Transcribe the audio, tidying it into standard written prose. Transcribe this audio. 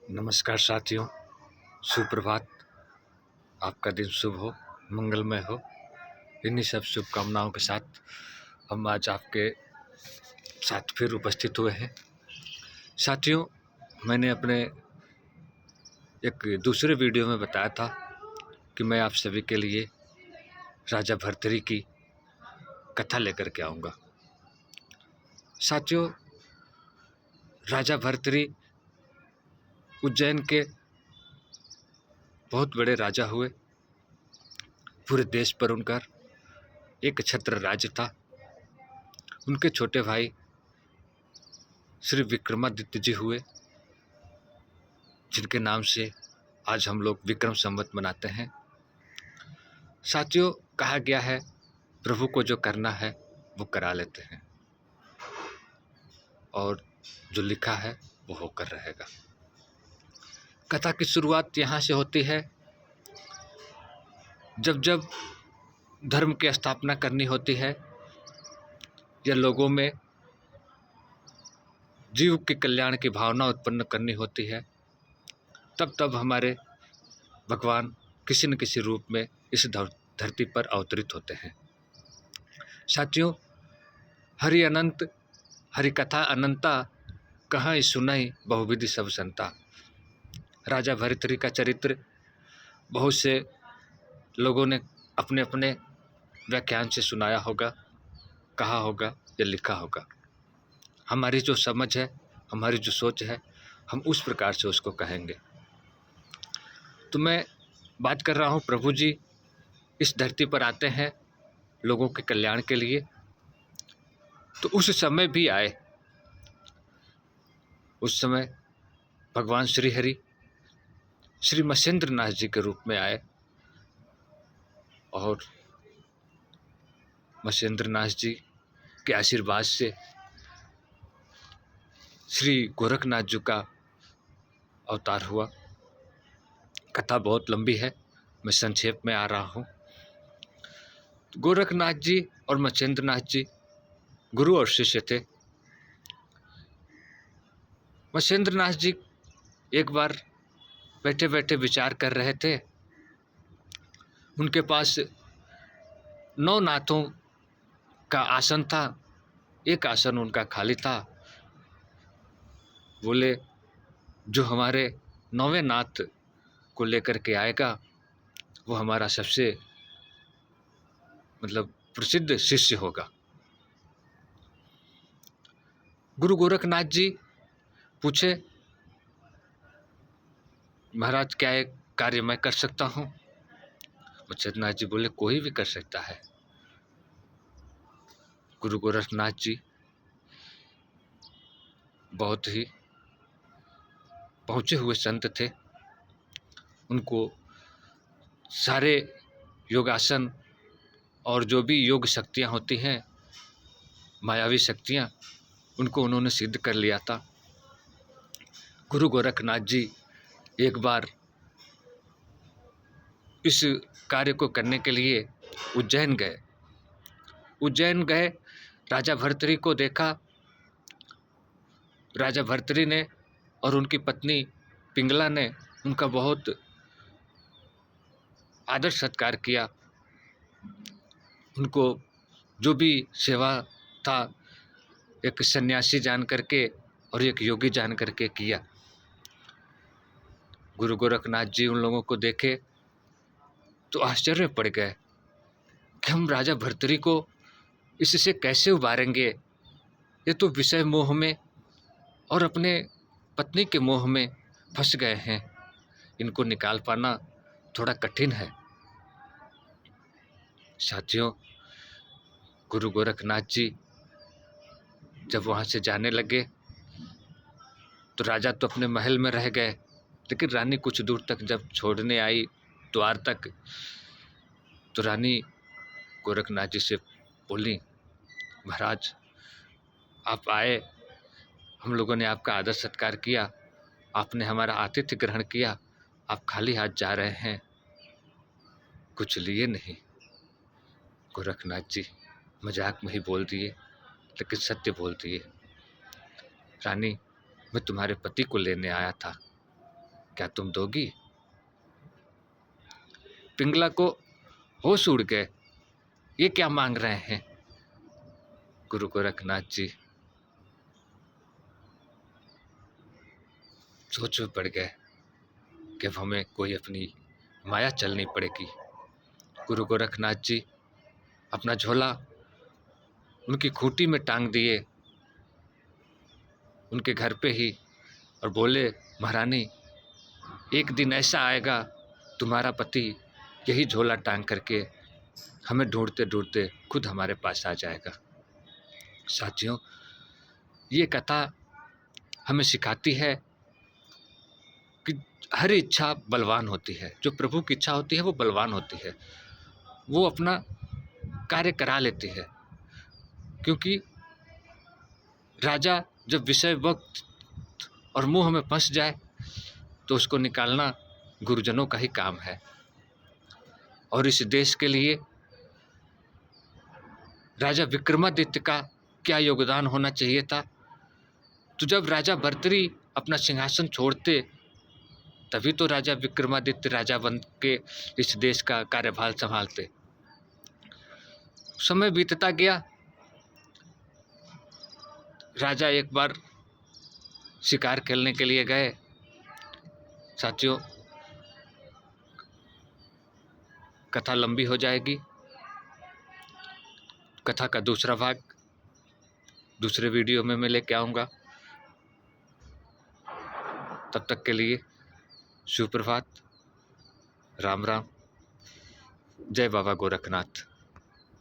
नमस्कार साथियों, सुप्रभात। आपका दिन शुभ हो, मंगलमय हो। इन्हीं सब शुभकामनाओं के साथ हम आज आपके साथ फिर उपस्थित हुए हैं। साथियों, मैंने अपने एक दूसरे वीडियो में बताया था कि मैं आप सभी के लिए राजा भर्तृहरि की कथा लेकर के आऊँगा। साथियों, राजा भर्तृहरि उज्जैन के बहुत बड़े राजा हुए। पूरे देश पर उनका एक छत्र राज्य था। उनके छोटे भाई श्री विक्रमादित्य जी हुए, जिनके नाम से आज हम लोग विक्रम संवत मनाते हैं। साथियों, कहा गया है प्रभु को जो करना है वो करा लेते हैं, और जो लिखा है वो होकर रहेगा। कथा की शुरुआत यहाँ से होती है। जब जब धर्म की स्थापना करनी होती है या लोगों में जीव के कल्याण की भावना उत्पन्न करनी होती है, तब तब हमारे भगवान किसी न किसी रूप में इस धरती पर अवतरित होते हैं। साथियों, हरि अनंत हरि कथा अनंता, कहाँ सुनाई बहुविधि सब संता। राजा भर्तृहरि का चरित्र बहुत से लोगों ने अपने अपने व्याख्यान से सुनाया होगा, कहा होगा या लिखा होगा। हमारी जो समझ है, हमारी जो सोच है, हम उस प्रकार से उसको कहेंगे। तो मैं बात कर रहा हूँ, प्रभु जी इस धरती पर आते हैं लोगों के कल्याण के लिए। तो उस समय भी आए। उस समय भगवान श्री हरि श्री मत्स्येंद्रनाथ जी के रूप में आए, और मत्स्येंद्रनाथ जी के आशीर्वाद से श्री गोरखनाथ जी का अवतार हुआ। कथा बहुत लंबी है, मैं संक्षेप में आ रहा हूँ। गोरखनाथ जी और मत्स्येंद्रनाथ जी गुरु और शिष्य थे। मत्स्येंद्रनाथ जी एक बार बैठे बैठे विचार कर रहे थे। उनके पास 9 नाथों का आसन था, एक आसन उनका खाली था। बोले, जो हमारे 9वें नाथ को लेकर के आएगा वो हमारा सबसे प्रसिद्ध शिष्य होगा। गुरु गोरखनाथ जी पूछे, महाराज क्या एक कार्य मैं कर सकता हूँ? मत्स्येंद्रनाथ जी बोले, कोई भी कर सकता है। गुरु गोरखनाथ जी बहुत ही पहुँचे हुए संत थे। उनको सारे योगासन और जो भी योग शक्तियाँ होती हैं, मायावी शक्तियाँ, उनको उन्होंने सिद्ध कर लिया था। गुरु गोरखनाथ जी एक बार इस कार्य को करने के लिए उज्जैन गए। उज्जैन गए, राजा भर्तृहरि को देखा। राजा भर्तृहरि ने और उनकी पत्नी पिंगला ने उनका बहुत आदर सत्कार किया। उनको जो भी सेवा था एक सन्यासी जान करके और एक योगी जान करके किया। गुरु गोरखनाथ जी उन लोगों को देखे तो आश्चर्य पड़ गए कि हम राजा भर्तृहरि को इससे कैसे उबारेंगे। ये तो विषय मोह में और अपने पत्नी के मोह में फंस गए हैं, इनको निकाल पाना थोड़ा कठिन है। साथियों, गुरु गोरखनाथ जी जब वहाँ से जाने लगे तो राजा तो अपने महल में रह गए, लेकिन रानी कुछ दूर तक जब छोड़ने आई द्वार तक, तो रानी गोरखनाथ जी से बोली, महाराज आप आए, हम लोगों ने आपका आदर सत्कार किया, आपने हमारा आतिथ्य ग्रहण किया, आप खाली हाथ जा रहे हैं, कुछ लिए नहीं। गोरखनाथ जी मजाक में ही बोल दिए, लेकिन सत्य बोल दिए, रानी मैं तुम्हारे पति को लेने आया था, क्या तुम दोगी? पिंगला को होश उड़ गए, ये क्या मांग रहे हैं? गुरु गोरखनाथ जी सोच में पड़ गए कि अब हमें कोई अपनी माया चलनी पड़ेगी। गुरु गोरखनाथ जी अपना झोला उनकी खूंटी में टांग दिए, उनके घर पे ही, और बोले, महारानी एक दिन ऐसा आएगा तुम्हारा पति यही झोला टांग करके हमें ढूंढते ढूंढते खुद हमारे पास आ जाएगा। साथियों, ये कथा हमें सिखाती है कि हर इच्छा बलवान होती है। जो प्रभु की इच्छा होती है वो बलवान होती है, वो अपना कार्य करा लेती है। क्योंकि राजा जब विषय वक्त और मोह में फंस जाए तो उसको निकालना गुरुजनों का ही काम है। और इस देश के लिए राजा विक्रमादित्य का क्या योगदान होना चाहिए था। तो जब राजा भर्तृहरि अपना सिंहासन छोड़ते तभी तो राजा विक्रमादित्य राजा बन के इस देश का कार्यभार संभालते। समय बीतता गया, राजा एक बार शिकार खेलने के लिए गए। साथियों, कथा लंबी हो जाएगी, कथा का दूसरा भाग दूसरे वीडियो में मैं लेके आऊँगा। तब तक के लिए सुप्रभात, राम राम, जय बाबा गोरखनाथ।